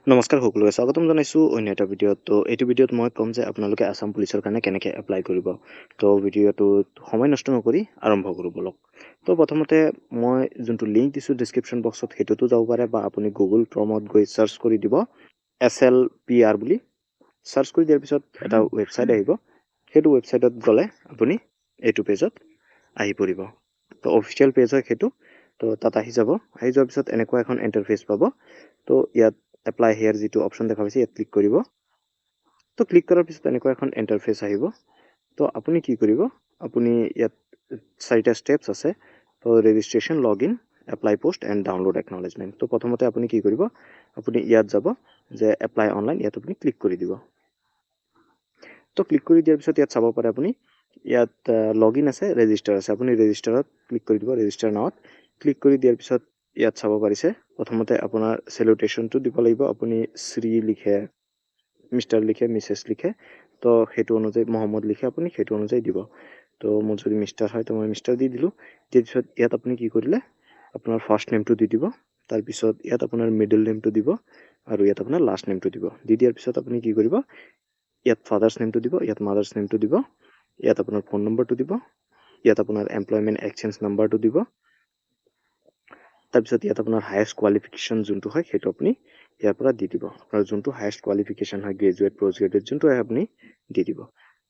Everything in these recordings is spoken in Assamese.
নমস্কাৰ সকলোকে স্বাগতম জনাইছোঁ অন্য এটা ভিডিঅ'ত। তো এইটো ভিডিঅ'ত মই ক'ম যে আপোনালোকে আছাম পুলিচৰ কাৰণে কেনেকৈ এপ্লাই কৰিব। তো ভিডিঅ'টোত সময় নষ্ট নকৰি আৰম্ভ কৰোঁ বলক। তো প্ৰথমতে মই যোনটো লিংক দিছোঁ ডিছক্ৰিপশ্যন বক্সত সেইটোতো যাব পাৰে, বা আপুনি গুগল ক্ৰমত গৈ চাৰ্চ কৰি দিব SLPR বুলি। চাৰ্চ কৰি দিয়াৰ পিছত এটা ৱেবছাইট আহিব। সেইটো ৱেবছাইটত গ'লে আপুনি এইটো পেজত আহি পৰিব। তো অফিচিয়েল পেজ হয় সেইটো। তো তাত আহি যাব। আহি যোৱাৰ পিছত এনেকুৱা এখন ইণ্টাৰফেচ পাব। তো ইয়াত এপ্লাই হেয়াৰ যিটো অপশ্যন দেখা পাইছে ইয়াত ক্লিক কৰিব। তো ক্লিক কৰাৰ পিছত এনেকুৱা এখন ইণ্টাৰফেচ আহিব। তো আপুনি কি কৰিব, আপুনি ইয়াত 4টা ষ্টেপছ আছে। তো registration, log in, apply post and download acknowledgement. তো প্ৰথমতে আপুনি কি কৰিব, আপুনি ইয়াত যাব যে এপ্লাই অনলাইন, ইয়াত আপুনি ক্লিক কৰি দিব। তো ক্লিক কৰি দিয়াৰ পিছত ইয়াত চাব পাৰে আপুনি ইয়াত লগ ইন আছে, ৰেজিষ্টাৰ আছে। আপুনি ৰেজিষ্টাৰত ক্লিক কৰি দিব। ৰেজিষ্টাৰ নাওত ক্লিক কৰি দিয়াৰ পিছত ইয়াত চাব পাৰিছে প্ৰথমতে আপোনাৰ চেলুটেশ্যনটো দিব লাগিব। আপুনি শ্ৰী লিখে, মিষ্টাৰ লিখে, মিছেছ লিখে, তো সেইটো অনুযায়ী মহম্মদ লিখে আপুনি সেইটো অনুযায়ী দিব। তো মোৰ যদি মিষ্টাৰ হয় তো মই মিষ্টাৰ দি দিলোঁ। দিয়াৰ পিছত ইয়াত আপুনি কি কৰিলে, আপোনাৰ ফাৰ্ষ্ট নেমটো দি দিব। তাৰপিছত ইয়াত আপোনাৰ মিডল নেমটো দিব আৰু ইয়াত আপোনাৰ লাষ্ট নেমটো দিব। দি দিয়াৰ পিছত আপুনি কি কৰিব, ইয়াত ফাদাৰ্ছ নেমটো দিব, ইয়াত মাদাৰ্ছ নেমটো দিব, ইয়াত আপোনাৰ ফোন নম্বৰটো দিব, ইয়াত আপোনাৰ এমপ্লয়মেণ্ট এক্সচেঞ্জ নাম্বাৰটো দিব। তাৰপিছত ইয়াত আপোনাৰ হায়েষ্ট কোৱালিফিকেশ্যন যোনটো হয় সেইটো আপুনি ইয়াৰ পৰা দি দিব। আপোনাৰ যোনটো হায়েষ্ট কোৱালিফিকেশ্যন হয়, গ্ৰেজুৱেট, পষ্ট গ্ৰেজুৱেট যোনটো হয় আপুনি দি দিব।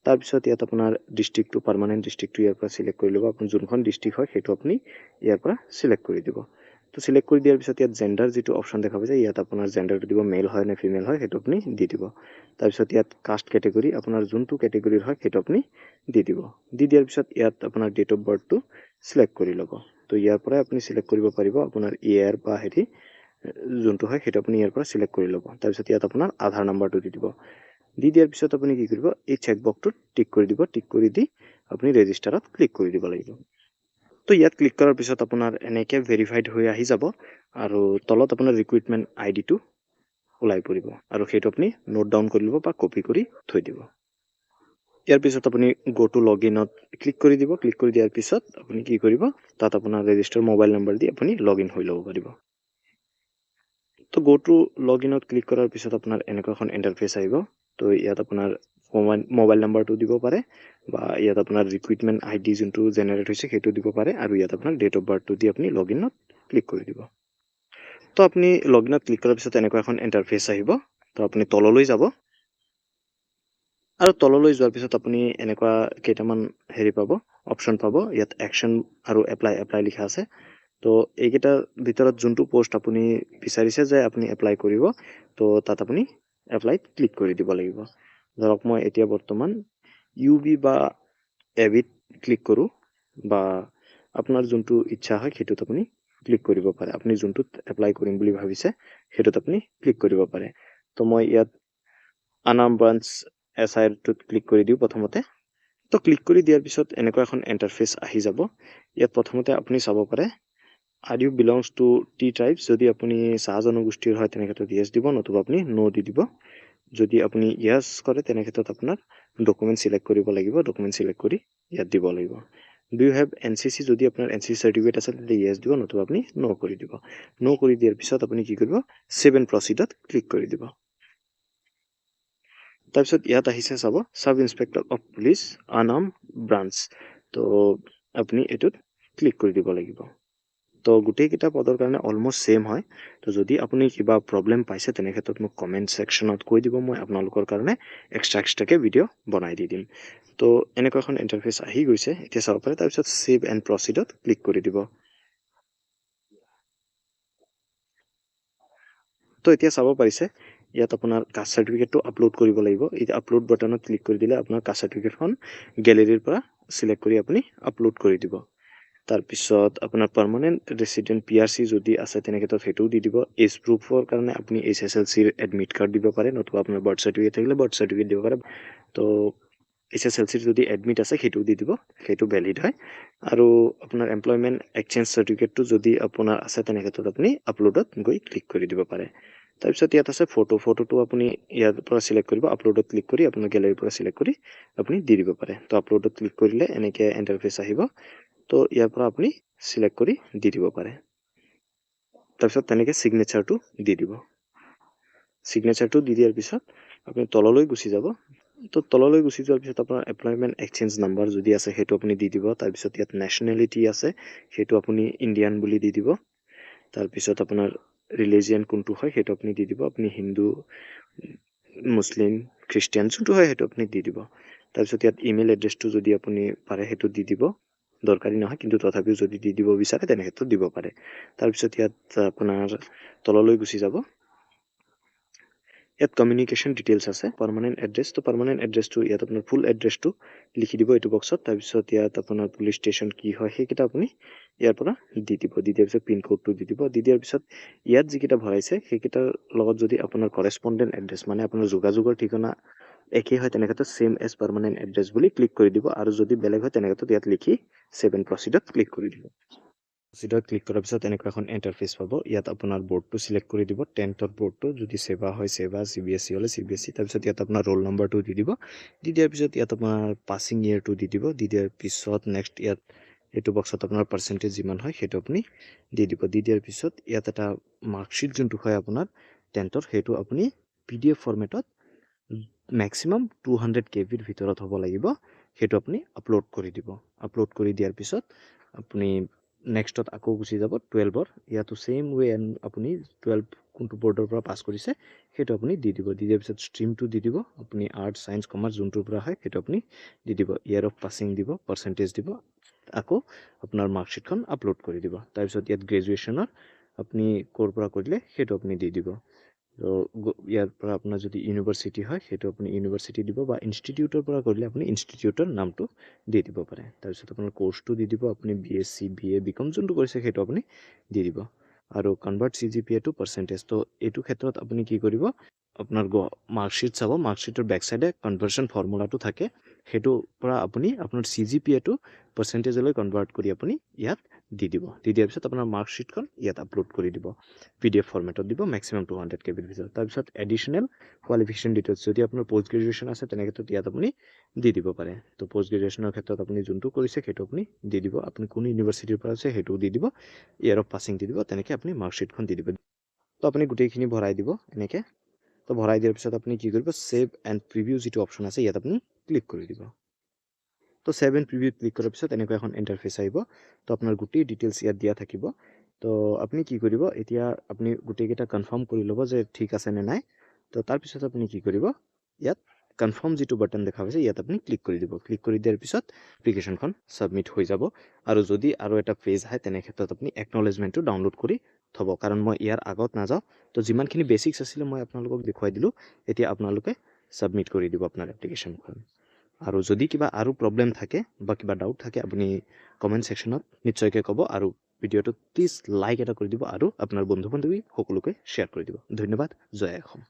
তাৰপিছত ইয়াত আপোনাৰ ডিষ্ট্ৰিক্টটো, পাৰ্মানেণ্ট ডিষ্ট্ৰিক্টটো ইয়াৰ পৰা চিলেক্ট কৰি ল'ব। আপুনি যোনখন ডিষ্ট্ৰিক্ট হয় সেইটো আপুনি ইয়াৰ পৰা চিলেক্ট কৰি দিব। তো চিলেক্ট কৰি দিয়াৰ পিছত ইয়াত জেণ্ডাৰ যিটো অপশ্যন দেখা পাইছে, ইয়াত আপোনাৰ জেণ্ডাৰটো দিব, মেল হয় নে ফিমেল হয় সেইটো আপুনি দি দিব। তাৰপিছত ইয়াত কাষ্ট কেটেগৰী, আপোনাৰ যোনটো কেটেগৰীৰ হয় সেইটো আপুনি দি দিব। দি দিয়াৰ পিছত ইয়াত আপোনাৰ ডেট অফ বাৰ্থটো চিলেক্ট কৰি ল'ব। তো ইয়াৰ পৰাই আপুনি চিলেক্ট কৰিব পাৰিব আপোনাৰ ইয়াৰ বা হেৰি যোনটো হয় সেইটো আপুনি ইয়াৰ পৰা চিলেক্ট কৰি ল'ব। তাৰপিছত ইয়াত আপোনাৰ আধাৰ নাম্বাৰটো দি দিব। দি দিয়াৰ পিছত আপুনি কি কৰিব, এই চেকবক্সটোত টিক কৰি দিব। টিক কৰি দি আপুনি ৰেজিষ্টাৰত ক্লিক কৰি দিব লাগিব। তো ইয়াত ক্লিক কৰাৰ পিছত আপোনাৰ এনেকৈ ভেৰিফাইড হৈ আহি যাব আৰু তলত আপোনাৰ ৰিক্ৰুটমেণ্ট আইডিটো ওলাই পৰিব আৰু সেইটো আপুনি নোট ডাউন কৰি ল'ব বা কপি কৰি থৈ দিব। ইয়াৰ পিছত আপুনি গো টু লগ ইনত ক্লিক কৰি দিব। ক্লিক কৰি দিয়াৰ পিছত আপুনি কি কৰিব, তাত আপোনাৰ ৰেজিষ্টাৰ মোবাইল নম্বৰ দি আপুনি লগ ইন হৈ ল'ব পাৰিব। তো গো টু লগ ইনত ক্লিক কৰাৰ পিছত আপোনাৰ এনেকুৱা এখন ইণ্টাৰফেচ আহিব। তো ইয়াত আপোনাৰ মোবাইল নাম্বাৰটো দিব পাৰে, বা ইয়াত আপোনাৰ ৰিক্ৰুটমেণ্ট আইডি যোনটো জেনেৰেট হৈছে সেইটো দিব পাৰে, আৰু ইয়াত আপোনাৰ ডেট অফ বাৰ্থটো দি আপুনি লগ ইনত ক্লিক কৰি দিব। তো আপুনি লগ ইনত ক্লিক কৰাৰ পিছত এনেকুৱা এখন ইণ্টাৰফেচ আহিব। তো আপুনি তললৈ যাব আৰু তললৈ যোৱাৰ পিছত আপুনি এনেকুৱা কেইটামান হেৰি পাব, অপশ্যন পাব। ইয়াত একশ্যন আৰু এপ্লাই লিখা আছে। তো এইকেইটাৰ ভিতৰত যোনটো পোষ্ট আপুনি বিচাৰিছে যে আপুনি এপ্লাই কৰিব, তো তাত আপুনি এপ্লাইত ক্লিক কৰি দিব লাগিব। ধৰক মই এতিয়া বৰ্তমান UB বা এবিত ক্লিক কৰোঁ, বা আপোনাৰ যোনটো ইচ্ছা হয় সেইটোত আপুনি ক্লিক কৰিব পাৰে। আপুনি যোনটোত এপ্লাই কৰিম বুলি ভাবিছে সেইটোত আপুনি ক্লিক কৰিব পাৰে। তো মই ইয়াত আনাম ব্ৰাঞ্চ SIৰটোত ক্লিক কৰি দিওঁ প্ৰথমতে। তো ক্লিক কৰি দিয়াৰ পিছত এনেকুৱা এখন ইণ্টাৰফেচ আহি যাব। ইয়াত প্ৰথমতে আপুনি চাব পাৰে are you belongs to the tribes. যদি আপুনি চাহ জনগোষ্ঠীৰ হয় তেনেক্ষেত্ৰত য়েছ দিব, নতুবা আপুনি ন' দি দিব। যদি আপুনি য়েছ কৰে তেনেক্ষেত্ৰত আপোনাৰ ডকুমেণ্ট চিলেক্ট কৰিব লাগিব। ডকুমেণ্ট চিলেক্ট কৰি ইয়াত দিব লাগিব। ডু ইউ হেভ NCC, যদি আপোনাৰ NCC চাৰ্টিফিকেট আছে তেতিয়া য়েছ দিব, নতুবা আপুনি ন' কৰি দিব। ন' কৰি দিয়াৰ পিছত আপুনি কি কৰিব, ছেভ এণ্ড প্ৰচিডত ক্লিক কৰি দিব। তাৰপিছত ইয়াত আহিছে চাব, sub inspector of police Anam branch. তো আপুনি এইটোত ক্লিক কৰি দিব লাগিব। তো গোটেইকেইটা পদৰ কাৰণে অলমষ্ট ছেইম হয়। তো যদি আপুনি কিবা প্ৰব্লেম পাইছে তেনেক্ষেত্ৰত মোক কমেণ্ট ছেকশ্যনত কৈ দিব, মই আপোনালোকৰ কাৰণে এক্সট্ৰাকৈ ভিডিঅ' বনাই দি দিম। তো এনেকুৱা এখন ইণ্টাৰফেচ আহি গৈছে, এতিয়া চাব পাৰে। তাৰপিছত ছেভ এণ্ড প্ৰচিডত ক্লিক কৰি দিব। তো এতিয়া চাব পাৰিছে ইয়াত আপোনাৰ কাষ্ট চাৰ্টিফিকেটটো আপলোড কৰিব লাগিব। এতিয়া আপলোড বাটনত ক্লিক কৰি দিলে আপোনাৰ কাষ্ট চাৰ্টিফিকেটখন গেলেৰীৰ পৰা চিলেক্ট কৰি আপুনি আপলোড কৰি দিব। তাৰপিছত আপোনাৰ পাৰ্মানেণ্ট ৰেচিডেণ্ট PRC যদি আছে তেনেক্ষেত্ৰত সেইটোও দি দিব। এজ প্ৰুফৰ কাৰণে আপুনি HSLCৰ এডমিট কাৰ্ড দিব পাৰে, নতুবা আপোনাৰ বাৰ্থ চাৰ্টিফিকেট থাকিলে বাৰ্থ চাৰ্টিফিকেট দিব পাৰে। তো HSLCৰ যদি এডমিট আছে সেইটোও দি দিব, সেইটো ভেলিড হয়। আৰু আপোনাৰ এমপ্লয়মেণ্ট এক্সচেঞ্জ চাৰ্টিফিকেটটো যদি আপোনাৰ আছে তেনেক্ষেত্ৰত আপুনি আপলোডত গৈ ক্লিক কৰি দিব পাৰে। তাৰপিছত ইয়াত আছে ফটোটো আপুনি ইয়াৰ পৰা চিলেক্ট কৰিব। আপলোডত ক্লিক কৰি আপোনাৰ গেলেৰীৰ পৰা চিলেক্ট কৰি আপুনি দি দিব পাৰে। তো আপলোডত ক্লিক কৰিলে এনেকৈ ইণ্টাৰফেচ আহিব। তো ইয়াৰ পৰা আপুনি চিলেক্ট কৰি দি দিব পাৰে। তাৰপিছত তেনেকৈ ছিগনেচাৰটো দি দিব। সিগনেচাৰটো দি দিয়াৰ পিছত আপুনি তললৈ গুচি যাব। তো তললৈ গুচি যোৱাৰ পিছত আপোনাৰ এমপ্লয়মেণ্ট এক্সচেঞ্জ নাম্বাৰ যদি আছে সেইটো আপুনি দি দিব। তাৰপিছত ইয়াত নেশ্যনেলিটি আছে সেইটো আপুনি ইণ্ডিয়ান বুলি দি দিব। তাৰপিছত আপোনাৰ ৰিলিজিয়ন কোনটো হয় সেইটো আপুনি দি দিব। আপুনি হিন্দু, মুছলিম, খ্ৰীষ্টিয়ান যোনটো হয় সেইটো আপুনি দি দিব। তাৰপিছত ইয়াত ইমেইল এড্ৰেছটো যদি আপুনি পাৰে সেইটো দি দিব। দৰকাৰী নহয়, কিন্তু তথাপিও যদি দি দিব বিচাৰে তেনেক্ষেত্ৰত দিব পাৰে। তাৰপিছত ইয়াত আপোনাৰ তললৈ গুচি যাব। ইয়াত কমিউনিকেশ্যন ডিটেইলছ আছে, পাৰ্মানেণ্ট এড্ৰেছ। তো পাৰ্মানেণ্ট এড্ৰেছটো ইয়াত আপোনাৰ ফুল এড্ৰেছটো লিখি দিব এইটো বক্সত। তাৰপিছত ইয়াত আপোনাৰ পুলিচ ষ্টেচন কি হয় সেইকেইটা আপুনি ইয়াৰ পৰা দি দিব। দি দিয়াৰ পিছত পিনক'ডটো দি দিব। দি দিয়াৰ পিছত ইয়াত যিকেইটা ভৰাইছে সেইকেইটাৰ লগত যদি আপোনাৰ কৰেছপণ্ডেণ্ট এড্ৰেছ মানে আপোনাৰ যোগাযোগৰ ঠিকনা একেই হয় তেনেক্ষেত্ৰত ছেম এজ পাৰ্মানেণ্ট এড্ৰেছ বুলি ক্লিক কৰি দিব। আৰু যদি বেলেগ হয় তেনেক্ষেত্ৰত ইয়াত লিখি ছেভ এণ্ড প্ৰচিডত ক্লিক কৰি দিব। প্ৰচিডত ক্লিক কৰাৰ পিছত এনেকুৱা এখন ইণ্টাৰফেচ পাব। ইয়াত আপোনাৰ বৰ্ডটো চিলেক্ট কৰি দিব, 10th বৰ্ডটো, যদি ছেবা হয় ছেবা, CBSE হ'লে CBSE। তাৰপিছত ইয়াত আপোনাৰ ৰোল নম্বৰটো দি দিব। দি দিয়াৰ পিছত ইয়াত আপোনাৰ পাছিং ইয়েৰটো দি দিব। দি দিয়াৰ পিছত নেক্সট ইয়াত এইটো বক্সত আপোনাৰ পাৰ্চেণ্টেজ যিমান হয় সেইটো আপুনি দি দিব। দি দিয়াৰ পিছত ইয়াত এটা মাৰ্কশ্বিট যোনটো হয় আপোনাৰ 10th সেইটো আপুনি PDF ফৰ্মেটত মেক্সিমাম 200 KBৰ ভিতৰত হ'ব লাগিব, সেইটো আপুনি আপলোড কৰি দিব। আপলোড কৰি দিয়াৰ পিছত আপুনি নেক্সটত আকৌ গুচি যাব 12ৰ। ইয়াতো ছেইম ৱে আপুনি 12 কোনটো বৰ্ডৰ পৰা পাছ কৰিছে সেইটো আপুনি দি দিব। দি দিয়াৰ পিছত ষ্ট্ৰীমটো দি দিব। আপুনি আৰ্টছ, ছায়েন্স, কমাৰ্চ যোনটোৰ পৰা হয় সেইটো আপুনি দি দিব। ইয়েৰ অফ পাছিং দিব, পাৰ্চেণ্টেজ দিব, আকৌ আপোনাৰ মাৰ্কশ্বিটখন আপলোড কৰি দিব। তাৰপিছত ইয়াত গ্ৰেজুৱেশ্যনৰ আপুনি ক'ৰ পৰা কৰিলে সেইটো আপুনি দি দিব। তো ইয়াৰ পৰা আপোনাৰ যদি ইউনিভাৰ্চিটি হয় সেইটো আপুনি ইউনিভাৰ্চিটি দিব, বা ইনষ্টিটিউটৰ পৰা কৰিলে আপুনি ইনষ্টিটিউটৰ নামটো দি দিব পাৰে। তাৰপিছত আপোনাৰ কোৰ্চটো দি দিব। আপুনি BSc, BA, BCom যোনটো কৰিছে সেইটো আপুনি দি দিব। আৰু কনভাৰ্ট CGPA টু পাৰ্চেণ্টেজ। তো এইটো ক্ষেত্ৰত আপুনি কি কৰিব, আপোনাৰ মাৰ্কশ্বিট চাব, মাৰ্কশ্বিটৰ বেক চাইডে কনভাৰ্চন ফৰ্মুলাটো থাকে, সেইটোৰ পৰা আপুনি আপোনাৰ CGPA টু পাৰ্চেণ্টেজলৈ কনভাৰ্ট কৰি আপুনি ইয়াত দি দিব। দি দিয়াৰ পিছত আপোনাৰ মাৰ্কশ্বিটখন ইয়াত আপলোড কৰি দিব। PDF ফৰ্মেটত দিব, মেক্সিমাম 200 KBৰ ভিতৰত। তাৰপিছত এডিশ্যনেল কোৱালিফিকেশ্যন ডিটেইলছ, যদি আপোনাৰ পষ্ট গ্ৰেজুৱেশ্যন আছে তেনেক্ষেত্ৰত ইয়াত আপুনি দি দিব পাৰে। তো পষ্ট গ্ৰেজুৱেশ্যনৰ ক্ষেত্ৰত আপুনি যোনটো কৰিছে সেইটো আপুনি দি দিব। আপুনি কোন ইউনিভাৰ্চিটিৰ পৰা আছে সেইটোও দি দিব। ইয়েৰ অফ পাছিং দি দিব। তেনেকৈ আপুনি মাৰ্কশ্বিটখন দি দিব। তো আপুনি গোটেইখিনি ভৰাই দিব এনেকৈ। তো ভৰাই দিয়াৰ পিছত আপুনি কি কৰিব, ছেভ এণ্ড প্ৰিভিউ যিটো অপশ্যন আছে ইয়াত আপুনি ক্লিক কৰি দিব। তো ছেভ এণ্ড প্ৰিভিউত ক্লিক কৰাৰ পিছত এনেকুৱা এখন ইণ্টাৰফেচ আহিব। তো আপোনাৰ গোটেই ডিটেইলছ ইয়াত দিয়া থাকিব। তো আপুনি কি কৰিব, এতিয়া আপুনি গোটেইকেইটা কনফাৰ্ম কৰি ল'ব যে ঠিক আছে নে নাই। তো তাৰপিছত আপুনি কি কৰিব, ইয়াত কনফাৰ্ম যিটো বাটন দেখা পাইছে ইয়াত আপুনি ক্লিক কৰি দিব। ক্লিক কৰি দিয়াৰ পিছত এপ্লিকেশ্যনখন ছাবমিট হৈ যাব। আৰু যদি আৰু এটা পেজ আহে তেনে ক্ষেত্ৰত আপুনি একনলেজমেণ্টটো ডাউনলোড কৰি থ'ব, কাৰণ মই ইয়াৰ আগত নাযাওঁ। তো যিমানখিনি বেছিক্স আছিলে মই আপোনালোকক দেখুৱাই দিলোঁ। এতিয়া আপোনালোকে ছাবমিট কৰি দিব আপোনাৰ এপ্লিকেশ্যনখন। আৰু যদি কিবা আৰু প্ৰব্লেম থাকে বা কিবা ডাউট থাকে আপুনি কমেণ্ট ছেকশ্যনত নিশ্চয়কৈ ক'ব। আৰু ভিডিঅ'টো প্লিজ লাইক এটা কৰি দিব আৰু আপোনাৰ বন্ধু বান্ধৱী সকলোকে শ্বেয়াৰ কৰি দিব। ধন্যবাদ। জয় অসম।